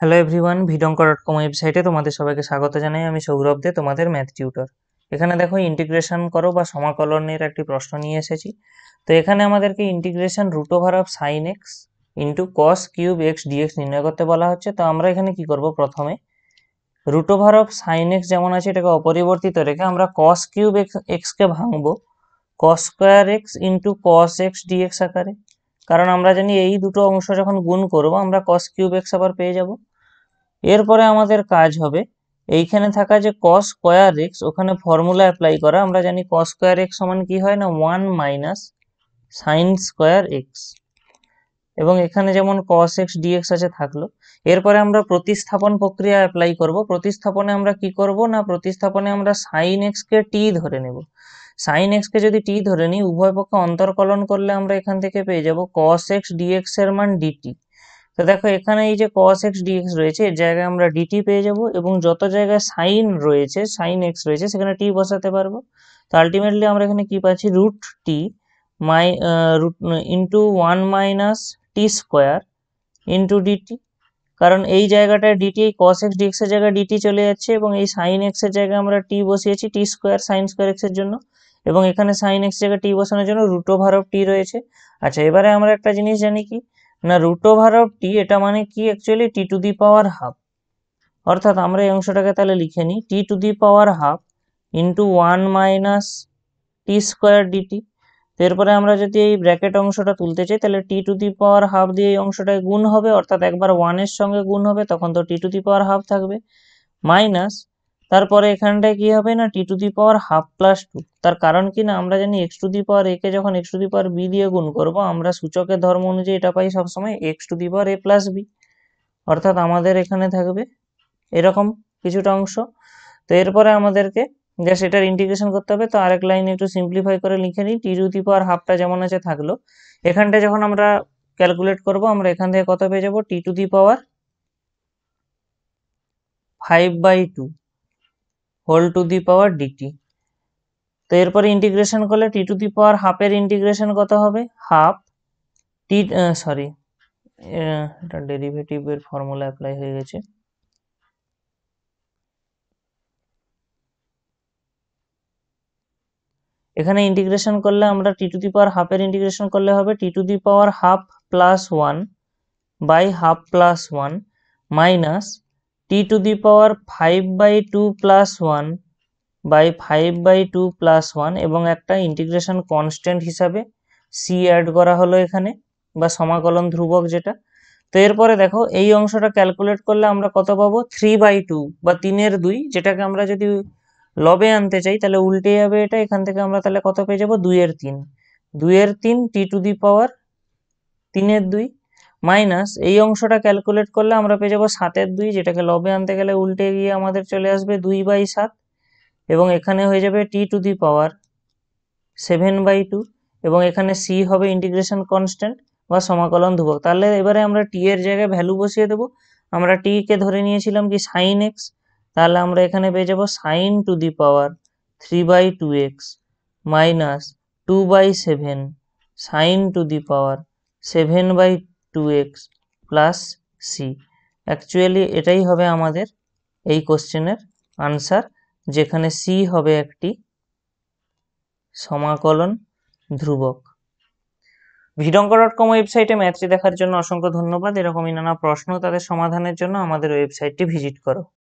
Hello everyone, ভিডঙ্ক.com ওয়েবসাইটে তোমাদের সবাইকে স্বাগত জানাই। আমি সৌরভ দে, তোমাদের ম্যাথ টিউটর। এখানে দেখো ইন্টিগ্রেশন করো বা সমাকলনের একটি প্রশ্ন নিয়ে এসেছি। তো এখানে আমাদেরকে integration root over of sine x into cos cube x dx নির্ণয় করতে বলা হচ্ছে। তো আমরা এখানে কি করব, প্রথমে root over of sine x যেমন আছে এটাকে অপরিবর্তিত রেখে আমরা কস কিউব এক্সকে ভাঙবো cos square x into cos x dx আকারে। কারণ আমরা জানি এই দুটো অংশ যখন গুণ করবো আমরা কস কিউব এক্স আবার পেয়ে যাব। এরপরে আমাদের কাজ হবে এইখানে থাকা যে কস স্কোয়ার এক্স, ওখানে ফর্মুলা অ্যাপ্লাই করা। আমরা জানি কস স্কোয়ার এক্স সমান কি হয় না, 1 মাইনাস সাইন স্কোয়ার এক্স, এবং এখানে যেমন কস এক্স ডিএক্স আছে থাকলো। এরপরে আমরা প্রতিস্থাপন প্রক্রিয়া অ্যাপ্লাই করব। প্রতিস্থাপনে আমরা কি করব না, প্রতিস্থাপনে আমরা সাইন এক্স কে টি ধরে নেব। সাইন এক্স কে যদি টি ধরে নিই, উভয় পক্ষে অন্তর্কলন করলে আমরা এখান থেকে পেয়ে যাব কস এক্স ডিএক্স এর মান ডিটি। তো দেখো এখানে এই যে cos x dx রয়েছে, এর জায়গায় আমরা dt পেয়ে যাব, এবং যত জায়গায় সাইন রয়েছে, সাইন x রয়েছে, সেখানে t বসাতে পারবো। তো আলটিমেটলি আমরা এখানে কি পাচ্ছি, রুট টি মাই root into 1 minus t square into DT. কারণ এই জায়গাটায় ডিটি, এই cos x dx এর জায়গায় ডিটি চলে যাচ্ছে, এবং এই সাইন x এর জায়গায় আমরা টি বসিয়েছি, টি স্কোয়ার সাইন স্কোয়ার এক্স এর জন্য, এবং এখানে সাইন এক্স জায়গায় টি বসানোর জন্য রুট ওভার অফ টি রয়েছে। আচ্ছা, এবারে আমরা একটা জিনিস জানি কি না, রুট ওভার অফ টি এটা মানে কি, actually t to the power half. অর্থাৎ আমরা এই অংশটাকে তাহলে লিখে নিই t to the power half into 1 minus t square dt. তো এরপরে আমরা যদি এই ব্র্যাকেট অংশটা তুলতে চাই, তাহলে টি টু দি পাওয়ার হাফ দিয়ে এই অংশটায় গুণ হবে, অর্থাৎ একবার 1 এর সঙ্গে গুণ হবে, তখন তো t to the power half থাকবে, মাইনাস তারপরে এখানটায় কি হবে না, t to the power half plus 2। তার কারণ কি না, আমরা জানি x to the power a কে যখন x to the power b দিয়ে গুণ করবো, আমরা সূচকের ধর্ম অনুযায়ী এটা পাই সবসময় x to the power a plus b. অর্থাৎ আমাদের এখানে থাকবে এরকম কিছুটা অংশ। তো এরপরে আমাদেরকে জাস্ট এটার ইন্টিগ্রেশন করতে হবে। তো আরেক লাইন একটু সিম্পলিফাই করে লিখে নিই, টি টু দি পাওয়ার হাফটা যেমন আছে থাকলো। এখানটা যখন আমরা ক্যালকুলেট করব, আমরা এখান থেকে কত পেয়ে যাবো, t to the power 5/2 whole to the power dt. তো এরপরে ইন্টিগ্রেশন করলে টি টু দি পাওয়ার হাফের ইন্টিগ্রেশন কত হবে, হাফ টি, সরি এটা ডেরিভেটিভের ফর্মুলা অ্যাপ্লাই হয়ে গেছে। এখানে ইন্টিগ্রেশন করলে আমরা টি টু দি পাওয়ার হাফের ইন্টিগ্রেশন করলে হবে t to the power half plus 1 by half plus 1 minus t to the power 5/2 plus 1 by 5/2 plus 1, এবং একটা ইন্টিগ্রেশন কনস্ট্যান্ট হিসাবে সি অ্যাড করা হলো এখানে, বা সমাকলন ধ্রুবক যেটা। তো এরপরে দেখো এই অংশটা ক্যালকুলেট করলে আমরা কত পাবো, 3/2 বা 3/2, যেটাকে আমরা যদি লবে আনতে চাই তাহলে উল্টে যাবে এটা। এখান থেকে আমরা তাহলে কত পেয়ে যাবো, 2/3, 2/3 টি টু দি পাওয়ার 3/2, মাইনাস এই অংশটা ক্যালকুলেট করলে আমরা পেয়ে যাবো 7/2, যেটাকে লবে আনতে গেলে উল্টে গিয়ে আমাদের চলে আসবে 2/7, এবং এখানে হয়ে যাবে টি টু দি পাওয়ার 7/2, এবং এখানে সি হবে ইন্টিগ্রেশন কনস্ট্যান্ট বা সমাকলন ধ্রুবক। তাহলে এবারে আমরা টি এর জায়গায় ভ্যালু বসিয়ে দেবো। আমরা টি কে ধরে নিয়েছিলাম কি সাইন এক্স, তাহলে আমরা এখানে পেয়ে যাবো sine to the power 3/2x minus 2/7 sine to the power 7/2x plus c. Actually এটাই হবে আমাদের এই কোশ্চেনের আনসার, যেখানে সি হবে একটি সমাকলন ধ্রুবক। ভিডঙ্ক.com ওয়েবসাইটে ম্যাথটি দেখার জন্য অসংখ্য ধন্যবাদ। এরকমই নানা প্রশ্ন তাদের সমাধানের জন্য আমাদের ওয়েবসাইটটি ভিজিট করো।